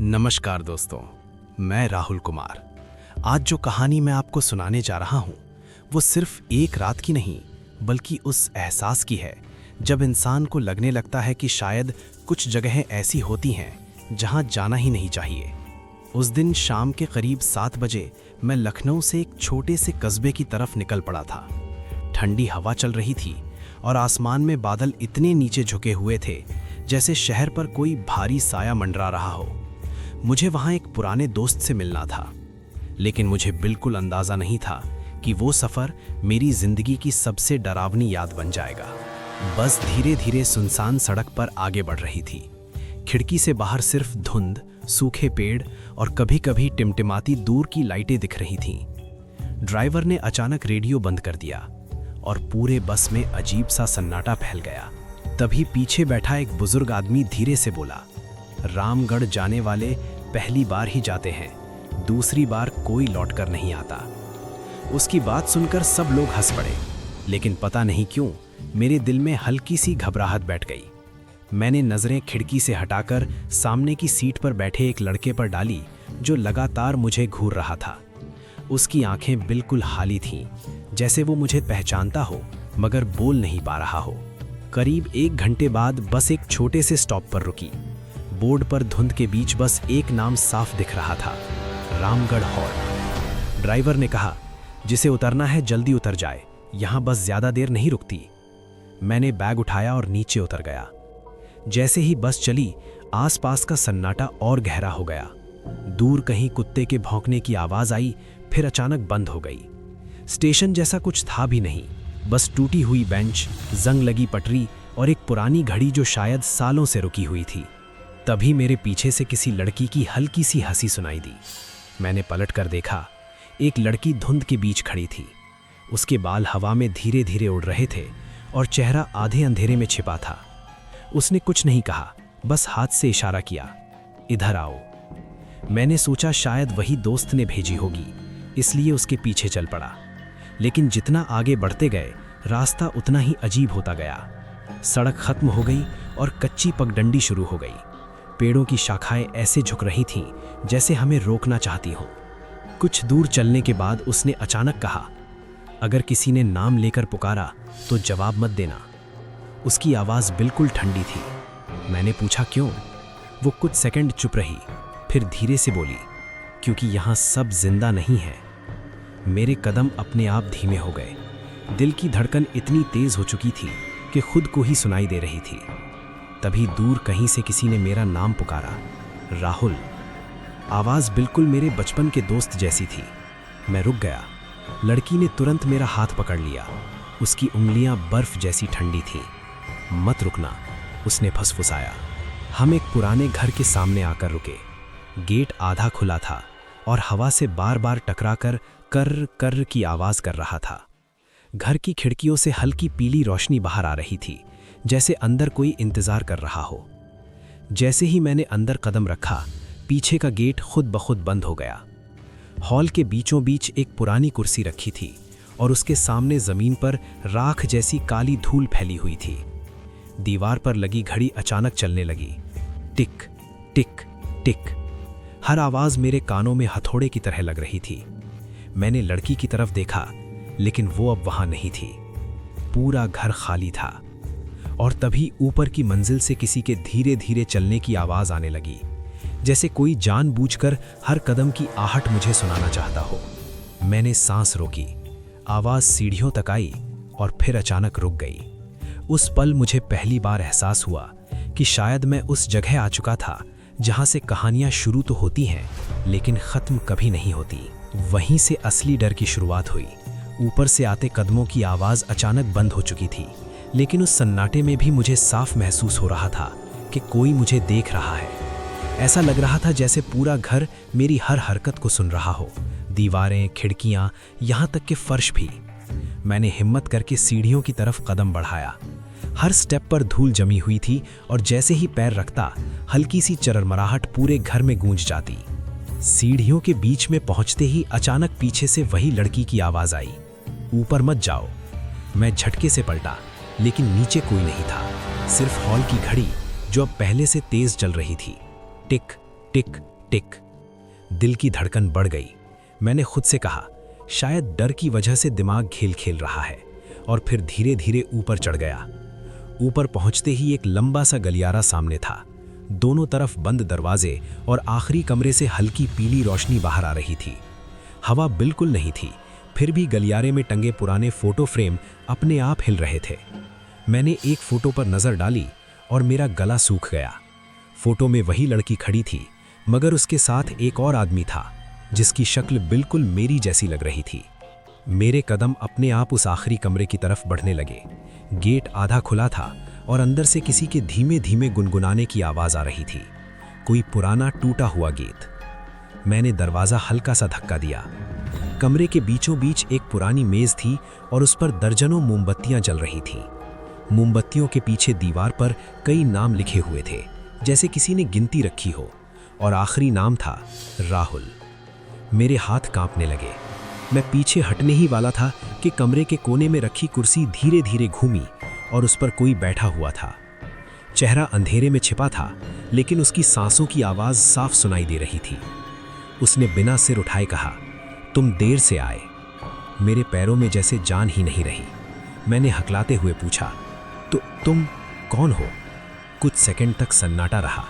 नमस्कार दोस्तों, मैं राहुल कुमार। आज जो कहानी मैं आपको सुनाने जा रहा हूँ वो सिर्फ एक रात की नहीं बल्कि उस एहसास की है जब इंसान को लगने लगता है कि शायद कुछ जगहें ऐसी होती हैं जहाँ जाना ही नहीं चाहिए। उस दिन शाम के करीब 7 बजे मैं लखनऊ से एक छोटे से कस्बे की तरफ निकल पड़ा था। ठंडी हवा चल रही थी और आसमान में बादल इतने नीचे झुके हुए थे जैसे शहर पर कोई भारी साया मंडरा रहा हो। मुझे वहाँ एक पुराने दोस्त से मिलना था, लेकिन मुझे बिल्कुल अंदाज़ा नहीं था कि वो सफ़र मेरी ज़िंदगी की सबसे डरावनी याद बन जाएगा। बस धीरे धीरे सुनसान सड़क पर आगे बढ़ रही थी। खिड़की से बाहर सिर्फ धुंध, सूखे पेड़ और कभी-कभी टिमटिमाती दूर की लाइटें दिख रही थीं। ड्राइवर ने अचानक रेडियो बंद कर दिया और पूरे बस में अजीब सा सन्नाटा फैल गया। तभी पीछे बैठा एक बुजुर्ग आदमी धीरे से बोला, रामगढ़ जाने वाले पहली बार ही जाते हैं, दूसरी बार कोई लौटकर नहीं आता। उसकी बात सुनकर सब लोग हंस पड़े, लेकिन पता नहीं क्यों मेरे दिल में हल्की सी घबराहट बैठ गई। मैंने नज़रें खिड़की से हटाकर सामने की सीट पर बैठे एक लड़के पर डाली जो लगातार मुझे घूर रहा था। उसकी आंखें बिल्कुल खाली थीं, जैसे वो मुझे पहचानता हो मगर बोल नहीं पा रहा हो। करीब 1 घंटे बाद बस एक छोटे से स्टॉप पर रुकी। बोर्ड पर धुंध के बीच बस एक नाम साफ दिख रहा था, रामगढ़ हॉल्ट। ड्राइवर ने कहा, जिसे उतरना है जल्दी उतर जाए, यहाँ बस ज़्यादा देर नहीं रुकती। मैंने बैग उठाया और नीचे उतर गया। जैसे ही बस चली, आसपास का सन्नाटा और गहरा हो गया। दूर कहीं कुत्ते के भौंकने की आवाज़ आई, फिर अचानक बंद हो गई। स्टेशन जैसा कुछ था भी नहीं, बस टूटी हुई बेंच, जंग लगी पटरी और एक पुरानी घड़ी जो शायद सालों से रुकी हुई थी। तभी मेरे पीछे से किसी लड़की की हल्की सी हंसी सुनाई दी। मैंने पलट कर देखा, एक लड़की धुंध के बीच खड़ी थी। उसके बाल हवा में धीरे धीरे उड़ रहे थे और चेहरा आधे अंधेरे में छिपा था। उसने कुछ नहीं कहा, बस हाथ से इशारा किया, इधर आओ। मैंने सोचा शायद वही दोस्त ने भेजी होगी, इसलिए उसके पीछे चल पड़ा। लेकिन जितना आगे बढ़ते गए, रास्ता उतना ही अजीब होता गया। सड़क खत्म हो गई और कच्ची पगडंडी शुरू हो गई। पेड़ों की शाखाएं ऐसे झुक रही थीं जैसे हमें रोकना चाहती हों। कुछ दूर चलने के बाद उसने अचानक कहा, अगर किसी ने नाम लेकर पुकारा तो जवाब मत देना। उसकी आवाज़ बिल्कुल ठंडी थी। मैंने पूछा क्यों? वो कुछ सेकंड चुप रही, फिर धीरे से बोली, क्योंकि यहाँ सब जिंदा नहीं है। मेरे कदम अपने आप धीमे हो गए। दिल की धड़कन इतनी तेज हो चुकी थी कि खुद को ही सुनाई दे रही थी। तभी दूर कहीं से किसी ने मेरा नाम पुकारा, राहुल। आवाज़ बिल्कुल मेरे बचपन के दोस्त जैसी थी। मैं रुक गया। लड़की ने तुरंत मेरा हाथ पकड़ लिया। उसकी उंगलियां बर्फ जैसी ठंडी थीं। मत रुकना, उसने फुसफुसाया। हम एक पुराने घर के सामने आकर रुके। गेट आधा खुला था और हवा से बार बार टकराकर कर्र कर्र की आवाज़ कर रहा था। घर की खिड़कियों से हल्की पीली रोशनी बाहर आ रही थी, जैसे अंदर कोई इंतजार कर रहा हो। जैसे ही मैंने अंदर कदम रखा, पीछे का गेट खुद ब खुद बंद हो गया। हॉल के बीचों बीच एक पुरानी कुर्सी रखी थी और उसके सामने जमीन पर राख जैसी काली धूल फैली हुई थी। दीवार पर लगी घड़ी अचानक चलने लगी, टिक टिक टिक। हर आवाज मेरे कानों में हथौड़े की तरह लग रही थी। मैंने लड़की की तरफ देखा, लेकिन वो अब वहां नहीं थी। पूरा घर खाली था। और तभी ऊपर की मंजिल से किसी के धीरे धीरे चलने की आवाज आने लगी, जैसे कोई जानबूझकर हर कदम की आहट मुझे सुनाना चाहता हो। मैंने सांस रोकी। आवाज सीढ़ियों तक आई और फिर अचानक रुक गई। उस पल मुझे पहली बार एहसास हुआ कि शायद मैं उस जगह आ चुका था जहां से कहानियां शुरू तो होती हैं लेकिन खत्म कभी नहीं होती। वहीं से असली डर की शुरुआत हुई। ऊपर से आते कदमों की आवाज अचानक बंद हो चुकी थी, लेकिन उस सन्नाटे में भी मुझे साफ महसूस हो रहा था कि कोई मुझे देख रहा है। ऐसा लग रहा था जैसे पूरा घर मेरी हर हरकत को सुन रहा हो, दीवारें, खिड़कियां, यहाँ तक कि फर्श भी। मैंने हिम्मत करके सीढ़ियों की तरफ कदम बढ़ाया। हर स्टेप पर धूल जमी हुई थी और जैसे ही पैर रखता, हल्की सी चरमराहट पूरे घर में गूंज जाती। सीढ़ियों के बीच में पहुंचते ही अचानक पीछे से वही लड़की की आवाज आई, ऊपर मत जाओ। मैं झटके से पलटा, लेकिन नीचे कोई नहीं था, सिर्फ हॉल की घड़ी जो अब पहले से तेज चल रही थी। टिक टिक टिक। दिल की धड़कन बढ़ गई। मैंने खुद से कहा, शायद डर की वजह से दिमाग खेल खेल रहा है, और फिर धीरे धीरे ऊपर चढ़ गया। ऊपर पहुंचते ही एक लंबा सा गलियारा सामने था। दोनों तरफ बंद दरवाजे और आखिरी कमरे से हल्की पीली रोशनी बाहर आ रही थी। हवा बिल्कुल नहीं थी, फिर भी गलियारे में टंगे पुराने फोटो फ्रेम अपने आप हिल रहे थे। मैंने एक फोटो पर नजर डाली और मेरा गला सूख गया। फोटो में वही लड़की खड़ी थी, मगर उसके साथ एक और आदमी था जिसकी शक्ल बिल्कुल मेरी जैसी लग रही थी। मेरे कदम अपने आप उस आखिरी कमरे की तरफ बढ़ने लगे। गेट आधा खुला था और अंदर से किसी के धीमे धीमे गुनगुनाने की आवाज आ रही थी। कोई पुराना टूटा हुआ गीत। मैंने दरवाजा हल्का सा धक्का दिया। कमरे के बीचों बीच एक पुरानी मेज थी और उस पर दर्जनों मोमबत्तियां जल रही थीं। मोमबत्तियों के पीछे दीवार पर कई नाम लिखे हुए थे, जैसे किसी ने गिनती रखी हो, और आखिरी नाम था राहुल। मेरे हाथ कांपने लगे। मैं पीछे हटने ही वाला था कि कमरे के कोने में रखी कुर्सी धीरे धीरे घूमी और उस पर कोई बैठा हुआ था। चेहरा अंधेरे में छिपा था, लेकिन उसकी सांसों की आवाज साफ सुनाई दे रही थी। उसने बिना सिर उठाए कहा, तुम देर से आए। मेरे पैरों में जैसे जान ही नहीं रही। मैंने हकलाते हुए पूछा, तो तुम कौन हो? कुछ सेकंड तक सन्नाटा रहा।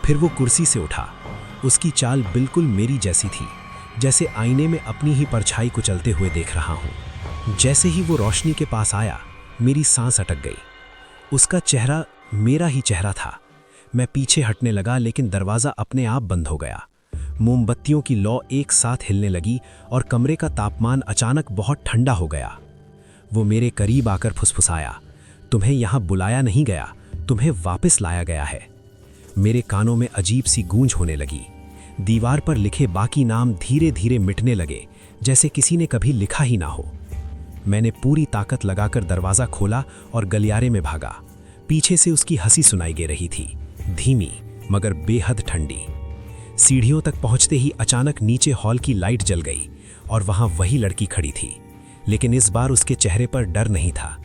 फिर वो कुर्सी से उठा। उसकी चाल बिल्कुल मेरी जैसी थी, जैसे आईने में अपनी ही परछाई को चलते हुए देख रहा हूं। जैसे ही वो रोशनी के पास आया, मेरी सांस अटक गई। उसका चेहरा मेरा ही चेहरा था। मैं पीछे हटने लगा, लेकिन दरवाजा अपने आप बंद हो गया। मोमबत्तियों की लौ एक साथ हिलने लगी और कमरे का तापमान अचानक बहुत ठंडा हो गया। वो मेरे करीब आकर फुसफुसाया, तुम्हें यहां बुलाया नहीं गया, तुम्हें वापस लाया गया है। मेरे कानों में अजीब सी गूंज होने लगी। दीवार पर लिखे बाकी नाम धीरे धीरे मिटने लगे, जैसे किसी ने कभी लिखा ही ना हो। मैंने पूरी ताकत लगाकर दरवाजा खोला और गलियारे में भागा। पीछे से उसकी हंसी सुनाई दे रही थी, धीमी मगर बेहद ठंडी। सीढ़ियों तक पहुंचते ही अचानक नीचे हॉल की लाइट जल गई और वहां वही लड़की खड़ी थी, लेकिन इस बार उसके चेहरे पर डर नहीं था।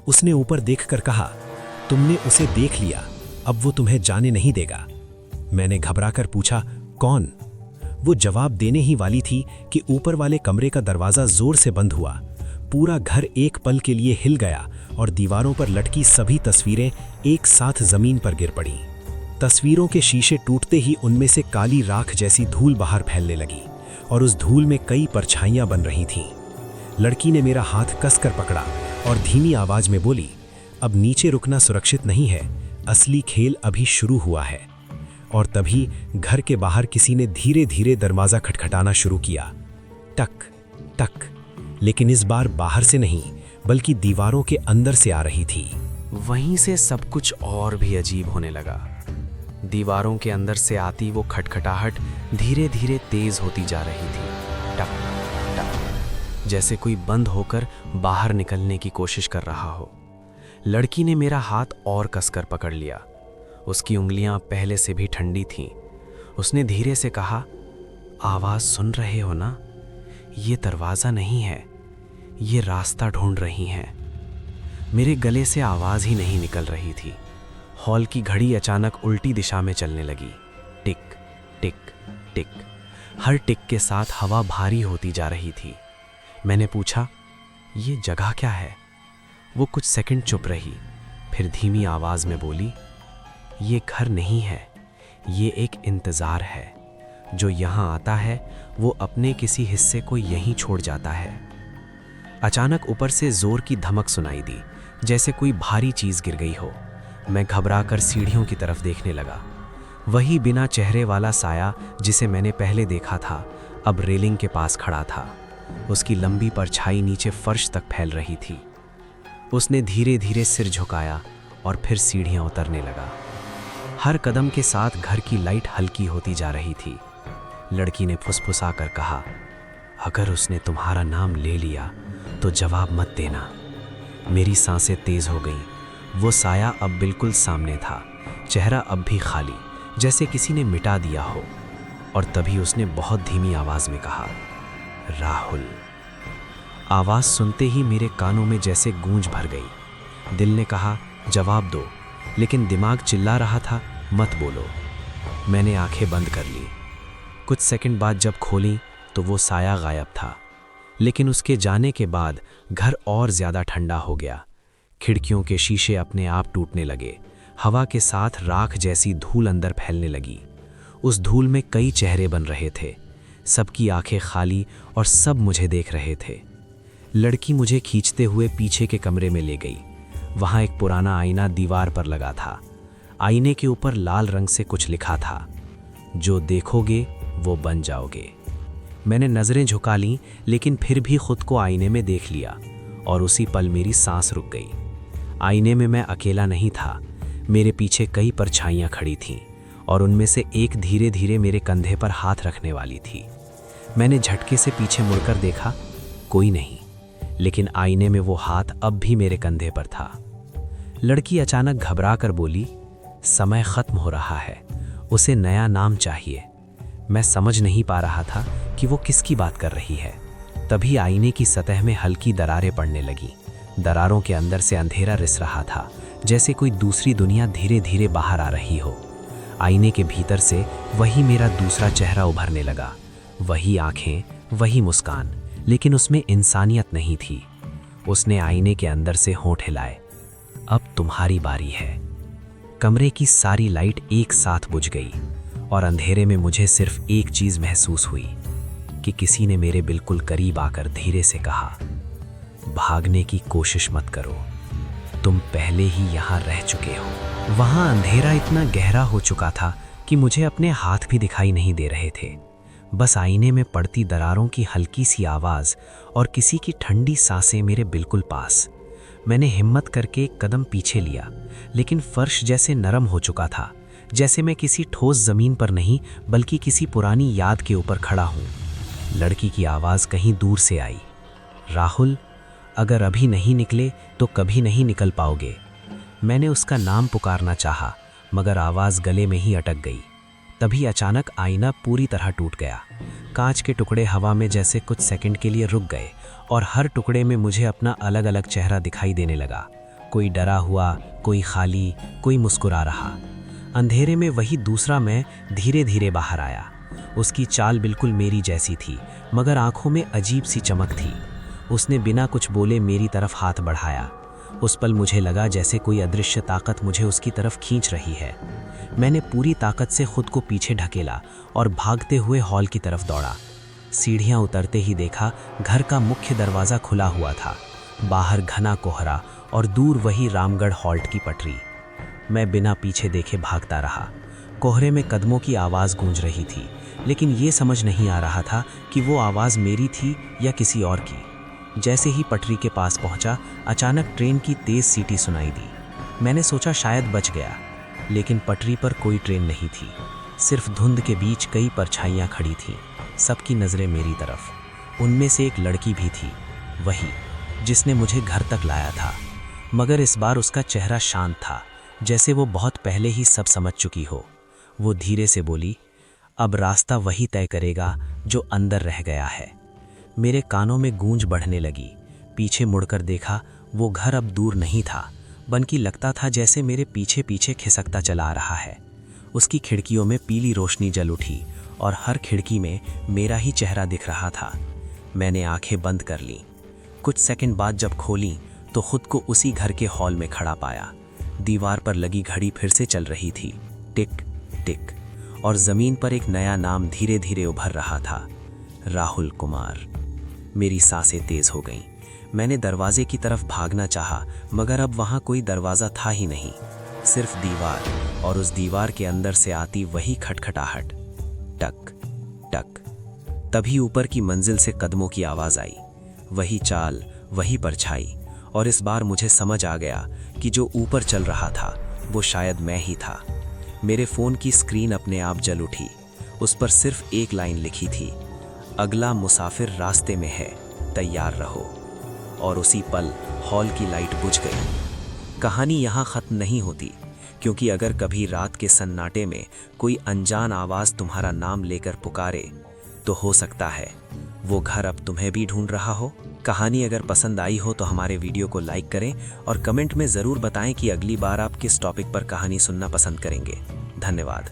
उसने ऊपर देखकर कहा, तुमने उसे देख लिया, अब वो तुम्हें जाने नहीं देगा। मैंने घबराकर पूछा, कौन? वो जवाब देने ही वाली थी कि ऊपर वाले कमरे का दरवाजा जोर से बंद हुआ। पूरा घर एक पल के लिए हिल गया और दीवारों पर लटकी सभी तस्वीरें एक साथ जमीन पर गिर पड़ी। तस्वीरों के शीशे टूटते ही उनमें से काली राख जैसी धूल बाहर फैलने लगी और उस धूल में कई परछाइयां बन रही थीं। लड़की ने मेरा हाथ कसकर पकड़ा और धीमी आवाज में बोली, अब नीचे रुकना सुरक्षित नहीं है, असली खेल अभी शुरू हुआ है। और तभी घर के बाहर किसी ने धीरे धीरे दरवाजा खटखटाना शुरू किया, टक टक। लेकिन इस बार बाहर से नहीं, बल्कि दीवारों के अंदर से आ रही थी। वहीं से सब कुछ और भी अजीब होने लगा। दीवारों के अंदर से आती वो खटखटाहट धीरे धीरे तेज होती जा रही थी, टक टक, जैसे कोई बंद होकर बाहर निकलने की कोशिश कर रहा हो। लड़की ने मेरा हाथ और कसकर पकड़ लिया। उसकी उंगलियां पहले से भी ठंडी थीं। उसने धीरे से कहा, आवाज सुन रहे हो ना? ये दरवाजा नहीं है, ये रास्ता ढूंढ रही हैं। मेरे गले से आवाज ही नहीं निकल रही थी। हॉल की घड़ी अचानक उल्टी दिशा में चलने लगी, टिक टिक टिक। हर टिक के साथ हवा भारी होती जा रही थी। मैंने पूछा, ये जगह क्या है? वो कुछ सेकंड चुप रही, फिर धीमी आवाज में बोली, ये घर नहीं है, ये एक इंतजार है। जो यहाँ आता है वो अपने किसी हिस्से को यहीं छोड़ जाता है। अचानक ऊपर से जोर की धमक सुनाई दी, जैसे कोई भारी चीज गिर गई हो। मैं घबराकर सीढ़ियों की तरफ देखने लगा। वही बिना चेहरे वाला साया जिसे मैंने पहले देखा था, अब रेलिंग के पास खड़ा था। उसकी लंबी परछाई नीचे फर्श तक फैल रही थी। उसने धीरे धीरे सिर झुकाया और फिर सीढ़ियां उतरने लगा। हर कदम के साथ घर की लाइट हल्की होती जा रही थी। लड़की ने फुसफुसा कर कहा, अगर उसने तुम्हारा नाम ले लिया तो जवाब मत देना। मेरी सांसें तेज हो गईं। वो साया अब बिल्कुल सामने था, चेहरा अब भी खाली, जैसे किसी ने मिटा दिया हो। और तभी उसने बहुत धीमी आवाज में कहा, राहुल। आवाज सुनते ही मेरे कानों में जैसे गूंज भर गई। दिल ने कहा, जवाब दो, लेकिन दिमाग चिल्ला रहा था, मत बोलो। मैंने आंखें बंद कर ली। कुछ सेकंड बाद जब खोली तो वो साया गायब था, लेकिन उसके जाने के बाद घर और ज़्यादा ठंडा हो गया। खिड़कियों के शीशे अपने आप टूटने लगे। हवा के साथ राख जैसी धूल अंदर फैलने लगी। उस धूल में कई चेहरे बन रहे थे। सबकी आंखें खाली और सब मुझे देख रहे थे। लड़की मुझे खींचते हुए पीछे के कमरे में ले गई। वहाँ एक पुराना आईना दीवार पर लगा था। आईने के ऊपर लाल रंग से कुछ लिखा था, जो देखोगे वो बन जाओगे। मैंने नज़रें झुका लीं, लेकिन फिर भी खुद को आईने में देख लिया और उसी पल मेरी सांस रुक गई। आईने में मैं अकेला नहीं था। मेरे पीछे कई परछाइयाँ खड़ी थीं और उनमें से एक धीरे धीरे मेरे कंधे पर हाथ रखने वाली थी। मैंने झटके से पीछे मुड़कर देखा, कोई नहीं, लेकिन आईने में वो हाथ अब भी मेरे कंधे पर था। लड़की अचानक घबरा कर बोली, समय खत्म हो रहा है, उसे नया नाम चाहिए। मैं समझ नहीं पा रहा था कि वो किसकी बात कर रही है। तभी आईने की सतह में हल्की दरारें पड़ने लगी। दरारों के अंदर से अंधेरा रिस रहा था, जैसे कोई दूसरी दुनिया धीरे धीरे बाहर आ रही हो। आईने के भीतर से वही मेरा दूसरा चेहरा उभरने लगा। वही आंखें, वही मुस्कान, लेकिन उसमें इंसानियत नहीं थी। उसने आईने के अंदर से होंठ हिलाए। अब तुम्हारी बारी है। कमरे की सारी लाइट एक साथ बुझ गई और अंधेरे में मुझे सिर्फ एक चीज महसूस हुई कि किसी ने मेरे बिल्कुल करीब आकर धीरे से कहा, भागने की कोशिश मत करो, तुम पहले ही यहाँ रह चुके हो। वहाँ अंधेरा इतना गहरा हो चुका था कि मुझे अपने हाथ भी दिखाई नहीं दे रहे थे। बस आईने में पड़ती दरारों की हल्की सी आवाज़ और किसी की ठंडी सांसें मेरे बिल्कुल पास। मैंने हिम्मत करके एक कदम पीछे लिया, लेकिन फर्श जैसे नरम हो चुका था, जैसे मैं किसी ठोस ज़मीन पर नहीं बल्कि किसी पुरानी याद के ऊपर खड़ा हूँ। लड़की की आवाज़ कहीं दूर से आई, राहुल, अगर अभी नहीं निकले तो कभी नहीं निकल पाओगे। मैंने उसका नाम पुकारना चाहा, मगर आवाज़ गले में ही अटक गई। तभी अचानक आईना पूरी तरह टूट गया। कांच के टुकड़े हवा में जैसे कुछ सेकंड के लिए रुक गए और हर टुकड़े में मुझे अपना अलग अलग चेहरा दिखाई देने लगा। कोई डरा हुआ, कोई खाली, कोई मुस्कुरा रहा। अंधेरे में वही दूसरा मैं धीरे धीरे बाहर आया। उसकी चाल बिल्कुल मेरी जैसी थी, मगर आंखों में अजीब सी चमक थी। उसने बिना कुछ बोले मेरी तरफ हाथ बढ़ाया। उस पल मुझे लगा जैसे कोई अदृश्य ताकत मुझे उसकी तरफ खींच रही है। मैंने पूरी ताकत से खुद को पीछे ढकेला और भागते हुए हॉल की तरफ दौड़ा। सीढ़ियां उतरते ही देखा घर का मुख्य दरवाज़ा खुला हुआ था। बाहर घना कोहरा और दूर वही रामगढ़ हॉल्ट की पटरी। मैं बिना पीछे देखे भागता रहा। कोहरे में कदमों की आवाज़ गूंज रही थी, लेकिन ये समझ नहीं आ रहा था कि वो आवाज़ मेरी थी या किसी और की। जैसे ही पटरी के पास पहुंचा, अचानक ट्रेन की तेज़ सीटी सुनाई दी। मैंने सोचा शायद बच गया, लेकिन पटरी पर कोई ट्रेन नहीं थी। सिर्फ धुंध के बीच कई परछाइयाँ खड़ी थीं, सबकी नज़रें मेरी तरफ। उनमें से एक लड़की भी थी, वही जिसने मुझे घर तक लाया था, मगर इस बार उसका चेहरा शांत था, जैसे वो बहुत पहले ही सब समझ चुकी हो। वो धीरे से बोली, अब रास्ता वही तय करेगा जो अंदर रह गया है। मेरे कानों में गूंज बढ़ने लगी। पीछे मुड़कर देखा, वो घर अब दूर नहीं था, बल्कि लगता था जैसे मेरे पीछे पीछे खिसकता चला आ रहा है। उसकी खिड़कियों में पीली रोशनी जल उठी और हर खिड़की में मेरा ही चेहरा दिख रहा था। मैंने आंखें बंद कर लीं। कुछ सेकंड बाद जब खोलीं तो खुद को उसी घर के हॉल में खड़ा पाया। दीवार पर लगी घड़ी फिर से चल रही थी, टिक टिक, और ज़मीन पर एक नया नाम धीरे धीरे उभर रहा था, राहुल कुमार। मेरी सांसें तेज हो गईं। मैंने दरवाजे की तरफ भागना चाहा, मगर अब वहाँ कोई दरवाज़ा था ही नहीं, सिर्फ दीवार, और उस दीवार के अंदर से आती वही खटखटाहट, टक टक। तभी ऊपर की मंजिल से कदमों की आवाज़ आई, वही चाल, वही परछाई, और इस बार मुझे समझ आ गया कि जो ऊपर चल रहा था वो शायद मैं ही था। मेरे फ़ोन की स्क्रीन अपने आप जल उठी। उस पर सिर्फ एक लाइन लिखी थी, अगला मुसाफिर रास्ते में है, तैयार रहो। और उसी पल हॉल की लाइट बुझ गई। कहानी यहाँ ख़त्म नहीं होती, क्योंकि अगर कभी रात के सन्नाटे में कोई अनजान आवाज़ तुम्हारा नाम लेकर पुकारे, तो हो सकता है वो घर अब तुम्हें भी ढूंढ रहा हो। कहानी अगर पसंद आई हो तो हमारे वीडियो को लाइक करें और कमेंट में ज़रूर बताएं कि अगली बार आप किस टॉपिक पर कहानी सुनना पसंद करेंगे। धन्यवाद।